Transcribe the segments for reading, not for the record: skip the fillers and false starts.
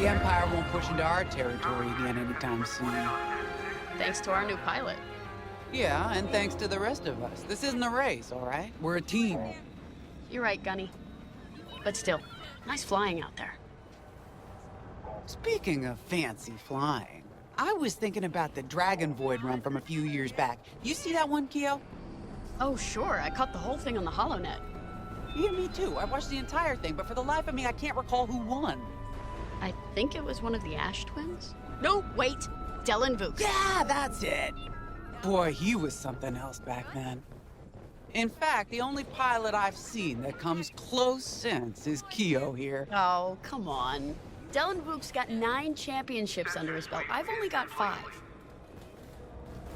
The Empire won't push into our territory again anytime soon. Thanks to our new pilot. Yeah, and thanks to the rest of us. This isn't a race, all right? We're a team. You're right, Gunny. But still, nice flying out there. Speaking of fancy flying, I was thinking about the Dragon Void run from a few years back. You see that one, Keo? Oh, sure. I caught the whole thing on the HoloNet. Yeah, me too. I watched the entire thing, but for the life of me, I can't recall who won. I think it was one of the Ash twins? No, wait. Dylan Vooks. Yeah, that's it. Boy, he was something else back then. In fact, the only pilot I've seen that comes close since is Keo here. Oh, come on. Dylan Vooks got 9 championships under his belt. I've only got 5.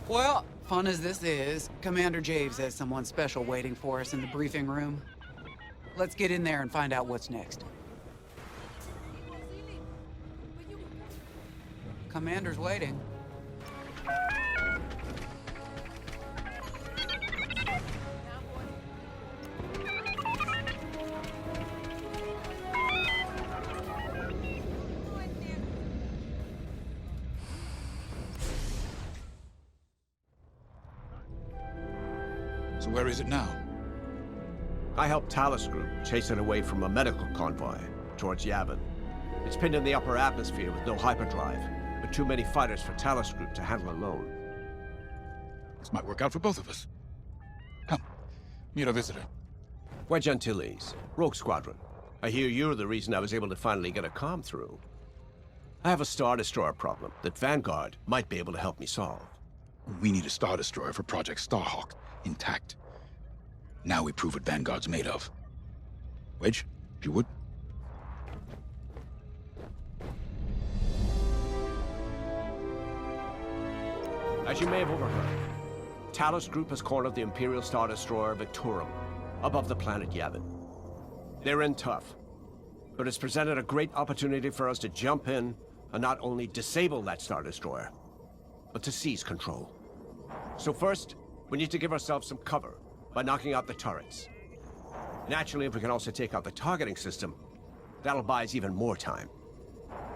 Well, fun as this is, Commander Javes has someone special waiting for us in the briefing room. Let's get in there and find out what's next. Commander's waiting. So where is it now? I helped Talus Group chase it away from a medical convoy towards Yavin. It's pinned in the upper atmosphere with no hyperdrive, but too many fighters for Talus Group to handle alone. This might work out for both of us. Come, meet our visitor. Wedge Antilles, Rogue Squadron. I hear you're the reason I was able to finally get a comm through. I have a Star Destroyer problem that Vanguard might be able to help me solve. We need a Star Destroyer for Project Starhawk, intact. Now we prove what Vanguard's made of. Wedge, if you would. As you may have overheard, Talus Group has cornered the Imperial Star Destroyer Victorum above the planet Yavin. They're in tough, but it's presented a great opportunity for us to jump in and not only disable that Star Destroyer, but to seize control. So first, we need to give ourselves some cover by knocking out the turrets. Naturally, if we can also take out the targeting system, that'll buy us even more time.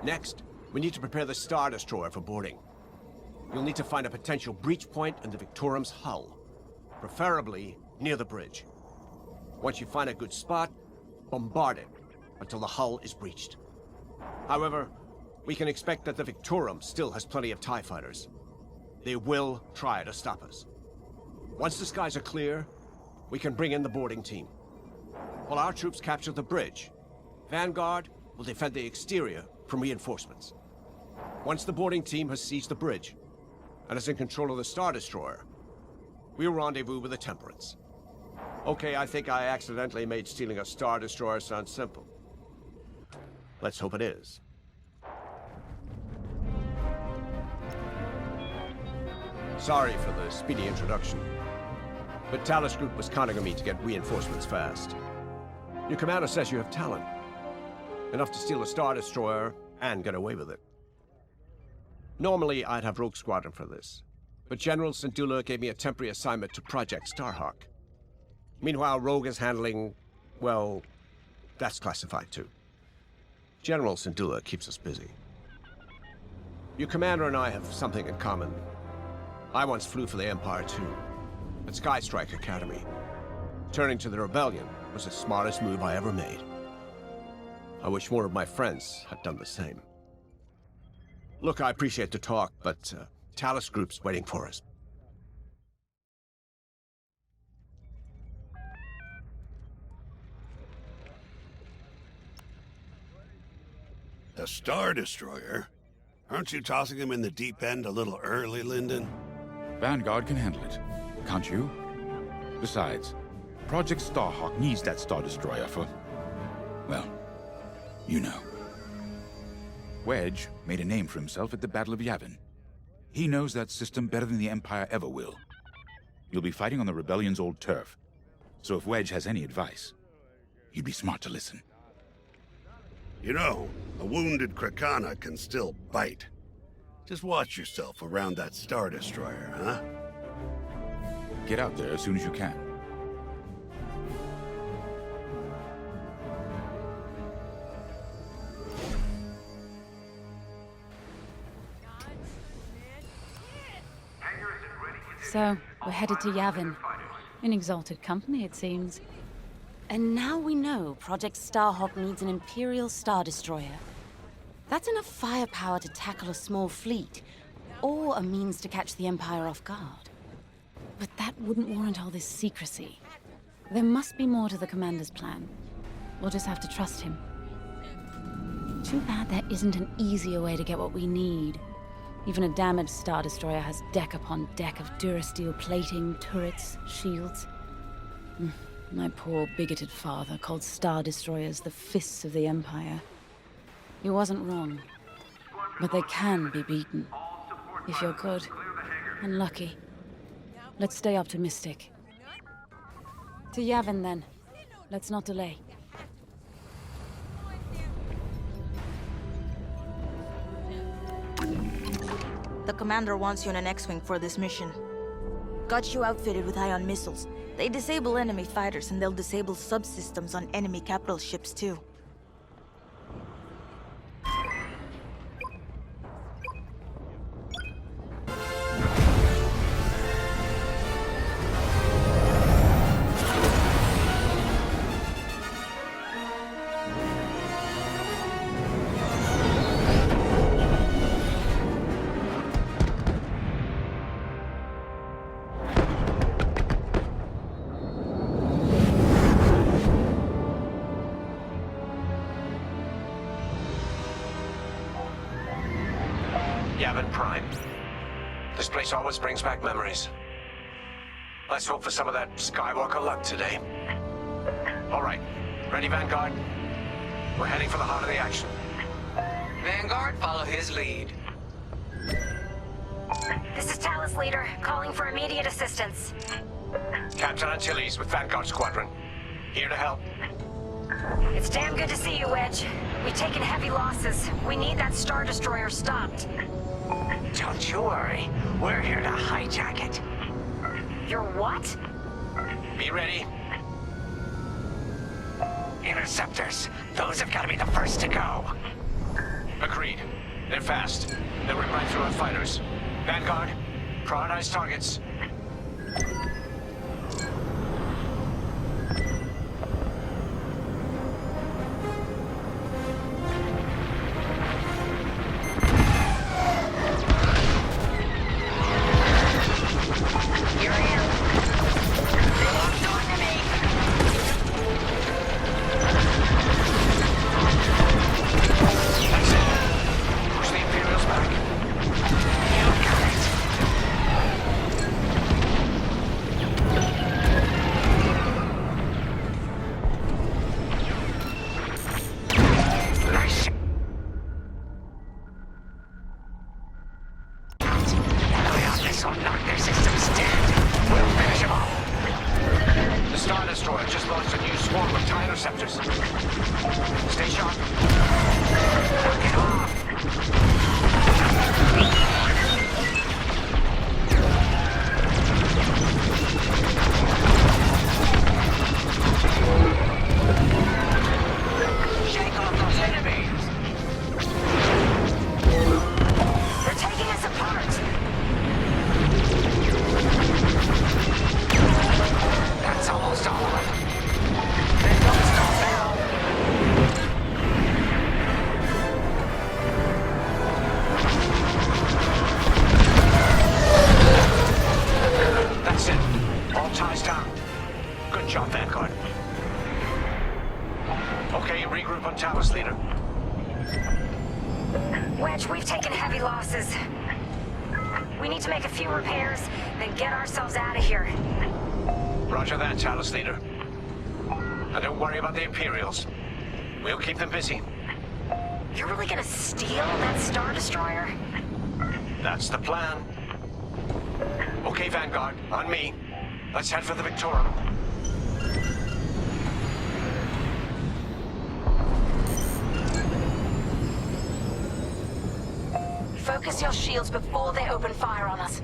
Next, we need to prepare the Star Destroyer for boarding. You'll need to find a potential breach point in the Victorum's hull, preferably near the bridge. Once you find a good spot, bombard it until the hull is breached. However, we can expect that the Victorum still has plenty of TIE fighters. They will try to stop us. Once the skies are clear, we can bring in the boarding team. While our troops capture the bridge, Vanguard will defend the exterior from reinforcements. Once the boarding team has seized the bridge and is in control of the Star Destroyer, we'll rendezvous with the Temperance. Okay, I think I accidentally made stealing a Star Destroyer sound simple. Let's hope it is. Sorry for the speedy introduction, but Talus Group was counting on me to get reinforcements fast. Your commander says you have talent. Enough to steal a Star Destroyer and get away with it. Normally, I'd have Rogue Squadron for this, but General Syndulla gave me a temporary assignment to Project Starhawk. Meanwhile, Rogue is handling, well, that's classified too. General Syndulla keeps us busy. Your commander and I have something in common. I once flew for the Empire too, at Skystrike Academy. Turning to the Rebellion was the smartest move I ever made. I wish more of my friends had done the same. Look, I appreciate the talk, but Talus Group's waiting for us. A Star Destroyer? Aren't you tossing him in the deep end a little early, Lyndon? Vanguard can handle it, can't you? Besides, Project Starhawk needs that Star Destroyer for, well, you know. Wedge made a name for himself at the Battle of Yavin. He knows that system better than the Empire ever will. You'll be fighting on the Rebellion's old turf, so if Wedge has any advice, you'd be smart to listen. You know, a wounded Krakana can still bite. Just watch yourself around that Star Destroyer, huh? Get out there as soon as you can. So, we're headed to Yavin. In exalted company, it seems. And now we know Project Starhawk needs an Imperial Star Destroyer. That's enough firepower to tackle a small fleet, or a means to catch the Empire off guard. But that wouldn't warrant all this secrecy. There must be more to the Commander's plan. We'll just have to trust him. Too bad there isn't an easier way to get what we need. Even a damaged Star Destroyer has deck upon deck of Durasteel plating, turrets, shields. My poor bigoted father called Star Destroyers the fists of the Empire. He wasn't wrong. But they can be beaten. If you're good and lucky. Let's stay optimistic. To Yavin, then. Let's not delay. The commander wants you in an X-Wing for this mission. Got you outfitted with ion missiles. They disable enemy fighters, and they'll disable subsystems on enemy capital ships, too. Yavin Prime. This place always brings back memories. Let's hope for some of that Skywalker luck today. All right. Ready, Vanguard? We're heading for the heart of the action. Vanguard, follow his lead. This is Talus Leader, calling for immediate assistance. Captain Antilles with Vanguard Squadron. Here to help. It's damn good to see you, Wedge. We've taken heavy losses. We need that Star Destroyer stopped. Don't you worry. We're here to hijack it. You're what? Be ready. Interceptors. Those have got to be the first to go. Agreed. They're fast. They'll rip right through our fighters. Vanguard, prioritize targets. Wedge, we've taken heavy losses. We need to make a few repairs, then get ourselves out of here. Roger that, Talus Leader. And don't worry about the Imperials. We'll keep them busy. You're really gonna steal that Star Destroyer? That's the plan. Okay, Vanguard, on me. Let's head for the Victorum. Focus your shields before they open fire on us.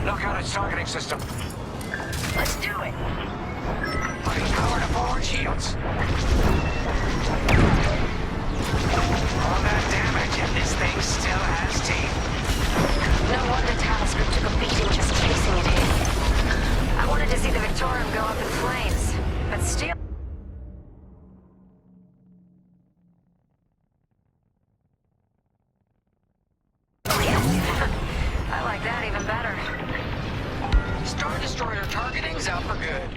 Knock out its targeting system. Let's do it. Putting power to forward shields. All that damage, and this thing still has teeth. No wonder Talos Group took a beating just chasing it in. I wanted to see the Victorium go up in flames, but still... Oh, yes. I like that even better. Star Destroyer targeting's out for good.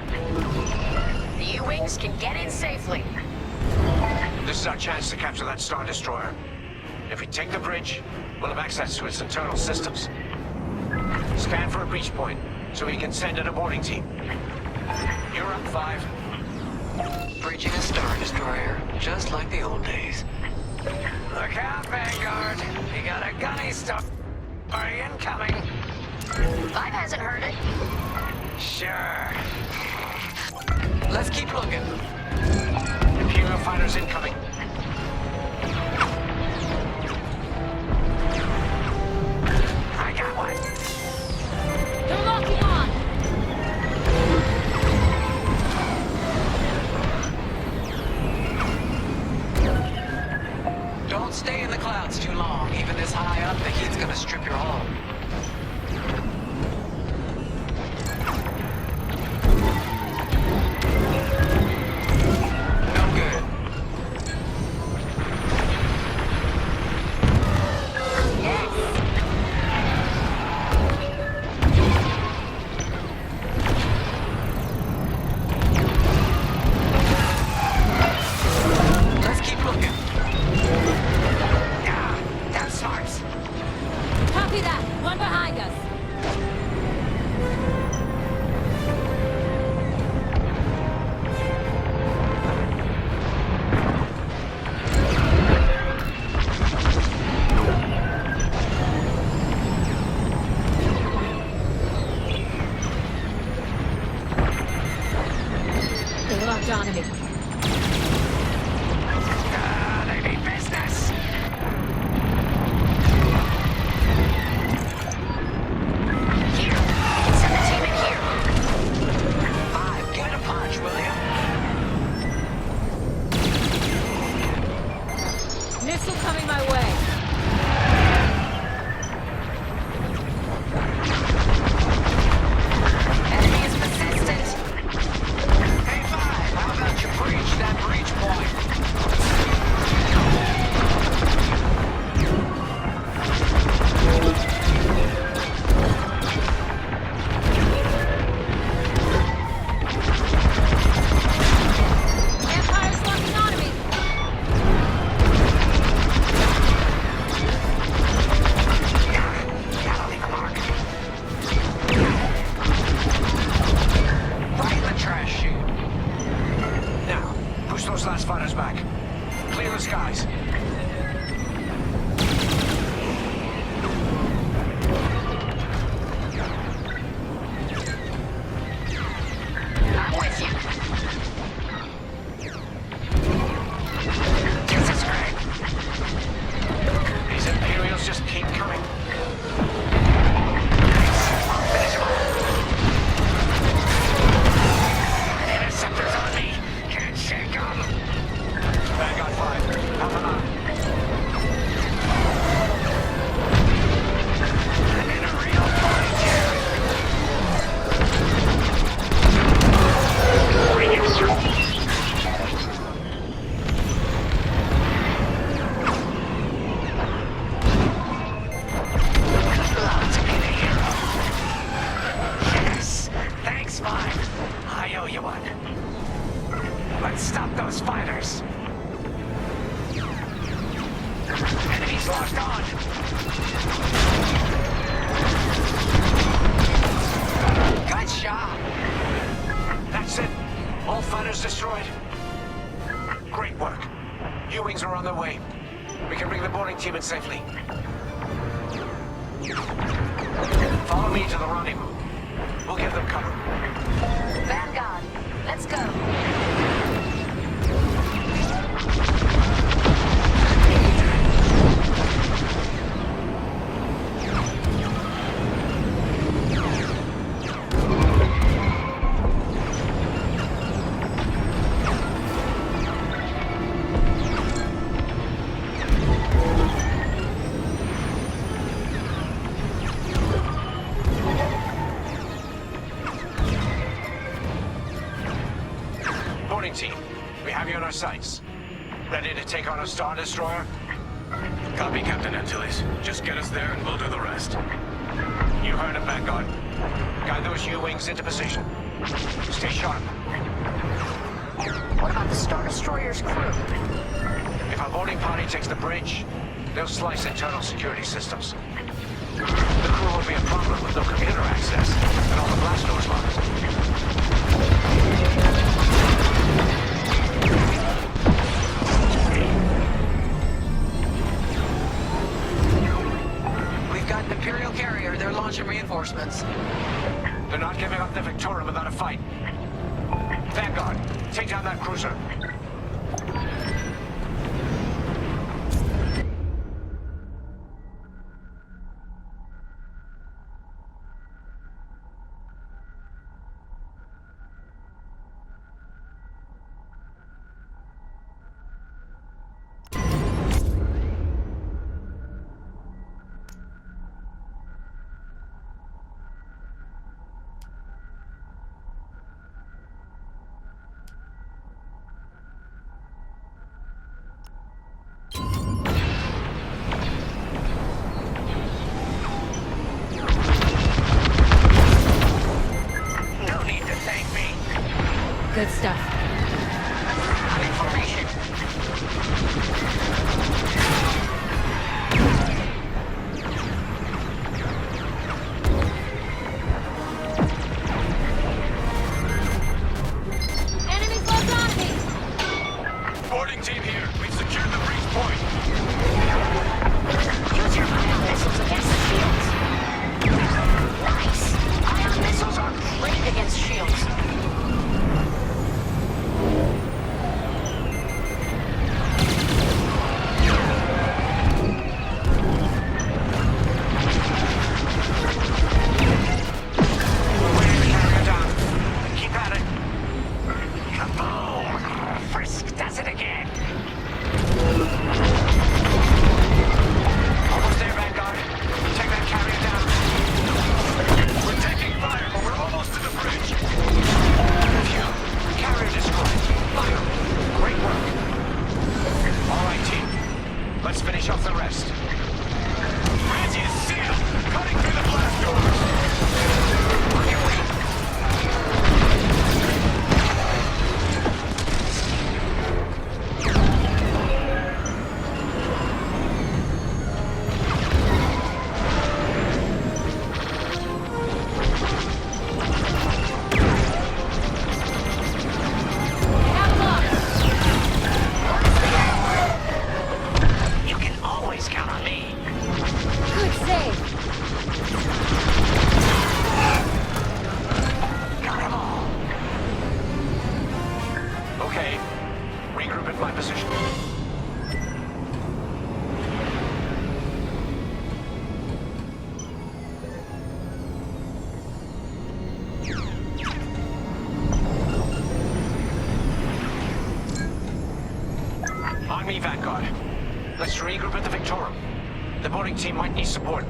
The U-Wings can get in safely. This is our chance to capture that Star Destroyer. If we take the bridge, we'll have access to its internal systems. Scan for a breach point, so we can send in a boarding team. You're up, 5. Bridging a Star Destroyer, just like the old days. Look out, Vanguard. You got a gunny stuff. Are you incoming? 5 hasn't heard it. Sure. Let's keep looking. Imperial fighters incoming. I got one. They're locking on! Don't stay in the clouds too long. Even this high up, the heat's gonna strip your hull. No good. Let's keep looking. Yeah, that's smart. Copy that! One behind us! They locked onto me. They mean business. Here, send the team in here. 5, give it a punch, will ya? Missile coming my way. Enemy is persistent. Hey, 5, how about you breach that breach point? Empire's locking onto me. Gotta leave a mark. Right in the trash chute. Now, push those last fighters back. Clear the skies. I'm with you. This is great. These Imperials just keep coming. I'll finish him off. Interceptors on me. Can't shake 'em. Vanguard 5, help them out. I'm in a real bind here. Love to be the hero. Yes. Thanks, 5. I owe you one. Let's stop those fighters. Enemies locked on. Good shot. That's it. All fighters destroyed. Great work. U-Wings are on their way. We can bring the boarding team in safely. Follow me to the rendezvous. We'll give them cover. Vanguard, let's go. boarding team, we have you on our sights. Ready to take on a Star Destroyer? Copy, Captain Antilles. Just get us there and we'll do the rest. You heard it, Vanguard. Guide those U-wings into position. Stay sharp. What about the Star Destroyer's crew? If our boarding party takes the bridge, they'll slice internal security systems. The crew won't be a problem with no computer access and all the blast doors locked. We've got an Imperial carrier. They're launching reinforcements. They're not giving up the Victorum without a fight. Vanguard, take down that cruiser. Good stuff. I'm in formation. Enemies left on me! Boarding team here. We've secured the breach point. Use your ion missiles against the shields. Nice. Ion missiles are great against shields. Let's finish off the rest. Bridge is sealed! Cutting through the blast doors! On your way! You can always count on me. Good save. Got 'em all. Okay. Regroup at my position. On me, Vanguard. Let's regroup at the Victorum. The boarding team might need support.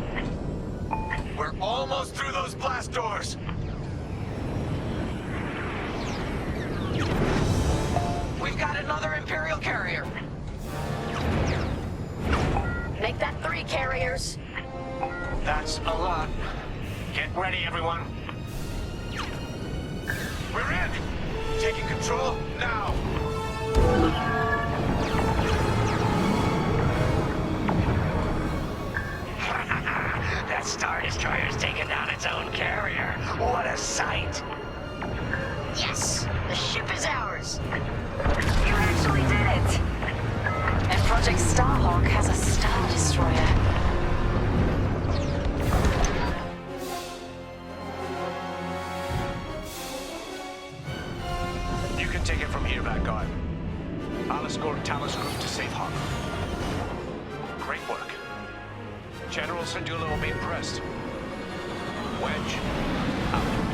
We're almost through those blast doors. We've got another Imperial carrier. Make that 3 carriers. That's a lot. Get ready, everyone. We're in. Taking control now. That Star Destroyer's taken down its own carrier. What a sight. Yes, the ship is ours. You actually did it. And Project Starhawk has a Star Destroyer. You can take it from here, Vanguard. I'll escort Talos Group to safe harbor. Great work. General Syndulla will be impressed. Wedge, out.